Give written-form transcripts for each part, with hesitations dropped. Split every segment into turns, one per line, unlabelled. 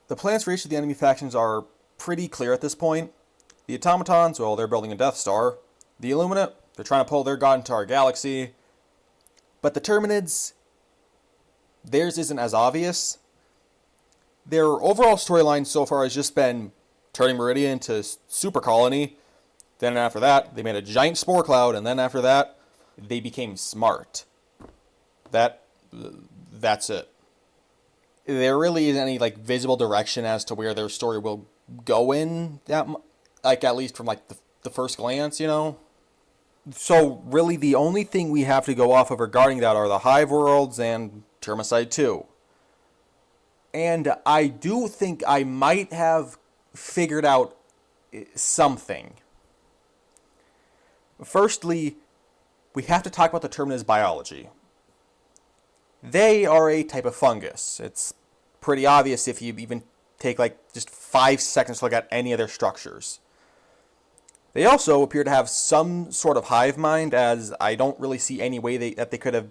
The plans for each of the enemy factions are pretty clear at this point. The Automatons, well, they're building a Death Star. The Illuminate, they're trying to pull their god into our galaxy. But the Terminids, theirs isn't as obvious. Their overall storyline so far has just been turning Meridian into super colony. Then after that, they made a giant spore cloud, and then after that, they became smart. That's it. There really isn't any like visible direction as to where their story will go in. At least from like the first glance, you know. So really, the only thing we have to go off of regarding that are the Hive Worlds and Termicide 2. And I do think I might have figured out something. Firstly, we have to talk about the Terminids' biology. They are a type of fungus. It's pretty obvious if you even take like just 5 seconds to look at any of their structures. They also appear to have some sort of hive mind, as I don't really see any way that they could have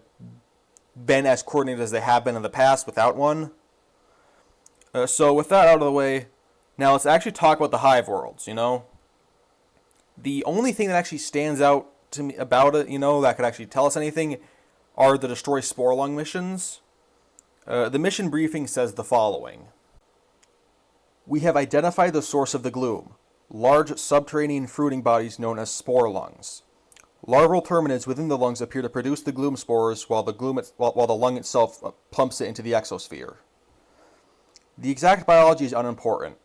been as coordinated as they have been in the past without one. So with that out of the way, now let's actually talk about the Hive Worlds, you know. The only thing that actually stands out to me about it, you know, that could actually tell us anything, are the Destroy Spore Lung missions. The mission briefing says the following. We have identified the source of the gloom, large subterranean fruiting bodies known as spore lungs. Larval terminids within the lungs appear to produce the gloom spores while the lung itself pumps it into the exosphere. The exact biology is unimportant.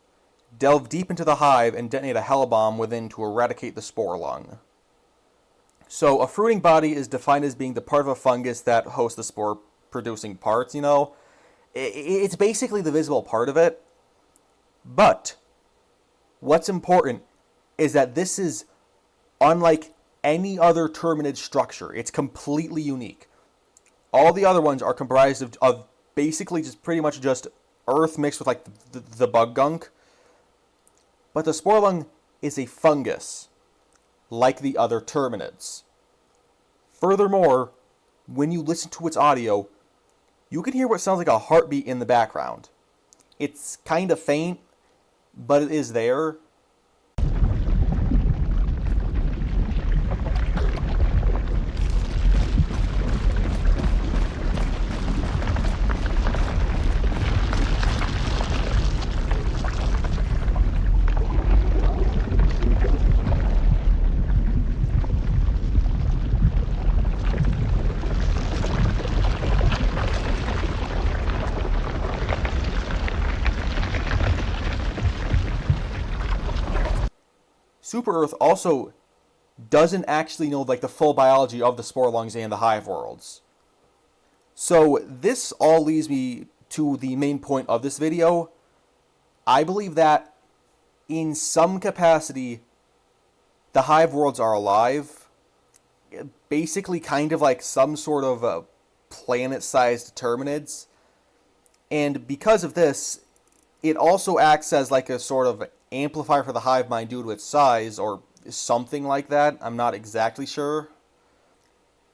Delve deep into the hive and detonate a hell bomb within to eradicate the spore lung. So a fruiting body is defined as being the part of a fungus that hosts the spore-producing parts, you know. It's basically the visible part of it. But what's important is that this is unlike any other terminid structure. It's completely unique. All the other ones are comprised of basically just pretty much just earth mixed with like the bug gunk. But the spore lung is a fungus, like the other terminids. Furthermore, when you listen to its audio, you can hear what sounds like a heartbeat in the background. It's kind of faint, but it is there. Super Earth also doesn't actually know like the full biology of the spore lungs and the hive worlds. So this all leads me to the main point of this video. I believe that in some capacity the hive worlds are alive. Basically kind of like some sort of planet-sized terminids. And because of this, it also acts as like a sort of amplifier for the hive mind due to its size, or something like that. I'm not exactly sure.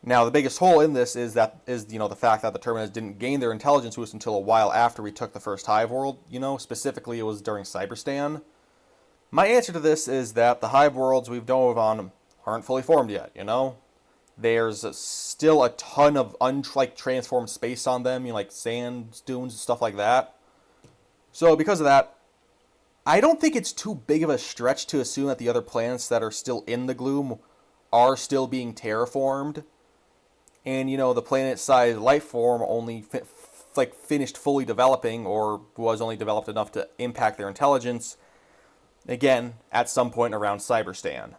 Now, the biggest hole in this is the fact that the Terminids didn't gain their intelligence boost until a while after we took the first hive world. You know, specifically it was during Cyberstan. My answer to this is that the hive worlds we've dove on aren't fully formed yet. You know, there's still a ton of transformed space on them. You know, like sand dunes and stuff like that. So because of that, I don't think it's too big of a stretch to assume that the other planets that are still in the gloom are still being terraformed. And, you know, the planet-sized life form only finished fully developing, or was only developed enough to impact their intelligence, again, at some point around Cyberstan.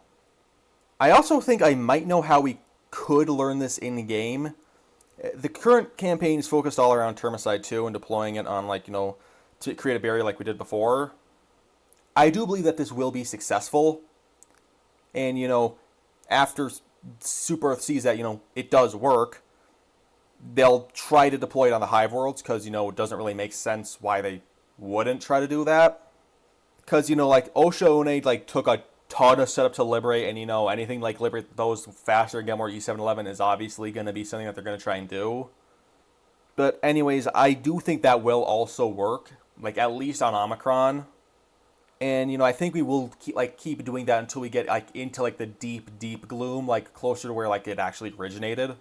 I also think I might know how we could learn this in-game. The current campaign is focused all around Termicide 2 and deploying it on, to create a barrier like we did before. I do believe that this will be successful. And, you know, after Super Earth sees that, you know, it does work, they'll try to deploy it on the hive worlds, because, you know, it doesn't really make sense why they wouldn't try to do that. Because, you know, like, Osha took a ton of setup to liberate, and, you know, anything like liberate those faster and get more E711 is obviously going to be something that they're going to try and do. But anyways, I do think that will also work. like at least on Omicron. And I think we will keep doing that until we get like into like the deep gloom, like closer to where like it actually originated.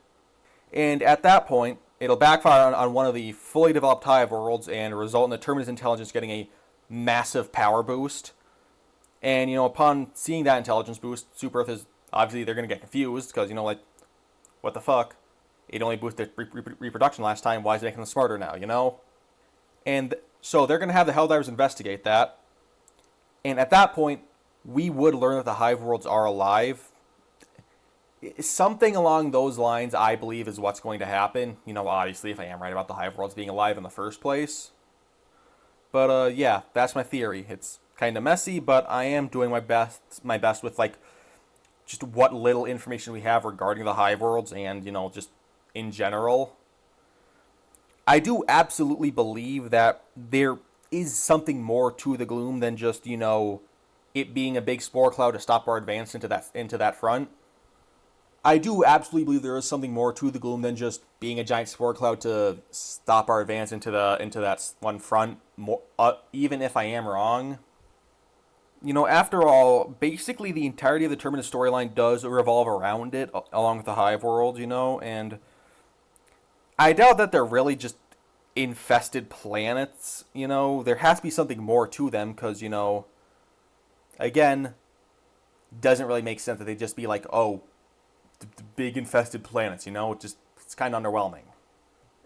And at that point, it'll backfire on one of the fully developed hive worlds and result in the Terminus intelligence getting a massive power boost. And upon seeing that intelligence boost, Super Earth is obviously they're gonna get confused because like, what the fuck? It only boosted reproduction last time. Why is it making them smarter now? And so they're gonna have the Helldivers investigate that. And at that point, we would learn that the hive worlds are alive. Something along those lines, I believe, is what's going to happen. Obviously, if I am right about the hive worlds being alive in the first place. But yeah, that's my theory. It's kind of messy, but I am doing my best with like just what little information we have regarding the hive worlds and just in general. I do absolutely believe that there is something more to the gloom than just it being a big spore cloud to stop our advance into that front. I do absolutely believe there is something more to the gloom than just being a giant spore cloud to stop our advance into that one front. More, even if I am wrong, after all, basically the entirety of the Terminus storyline does revolve around it, along with the Hive world, and I doubt that they're really just infested planets. There has to be something more to them because again, doesn't really make sense that they just be like, oh, the big infested planets. It's kind of underwhelming.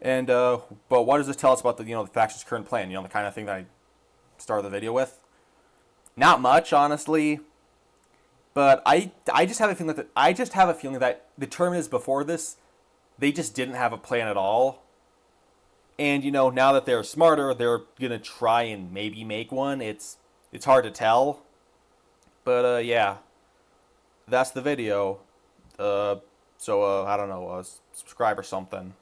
And but what does this tell us about the faction's current plan? The kind of thing that I started the video with. Not much, honestly. But I just have a feeling that the Terminids before this, they just didn't have a plan at all. And now that they're smarter, they're gonna try and maybe make one. It's hard to tell. But yeah, that's the video. So I don't know, subscribe or something.